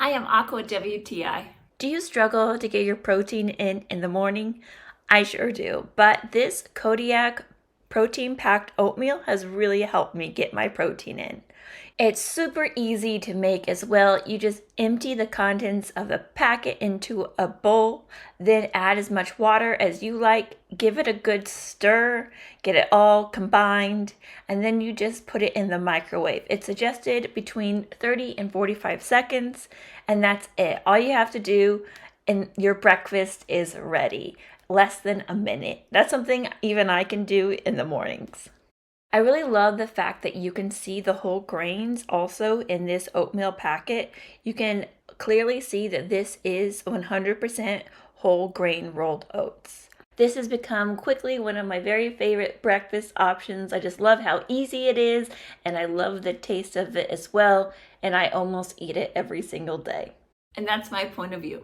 I am Aqua WTI. Do you struggle to get your protein in the morning? I sure do, but this Kodiak protein-packed oatmeal has really helped me get my protein in. It's super easy to make as well. You just empty the contents of the packet into a bowl, then add as much water as you like, give it a good stir, get it all combined, and then you just put it in the microwave. It's suggested between 30 and 45 seconds, and that's it. All you have to do and your breakfast is ready. Less than a minute. That's something even I can do in the mornings. I really love the fact that you can see the whole grains also in this oatmeal packet. You can clearly see that this is 100% whole grain rolled oats. This has become quickly one of my very favorite breakfast options. I just love how easy it is, and I love the taste of it as well, and I almost eat it every single day. And that's my point of view.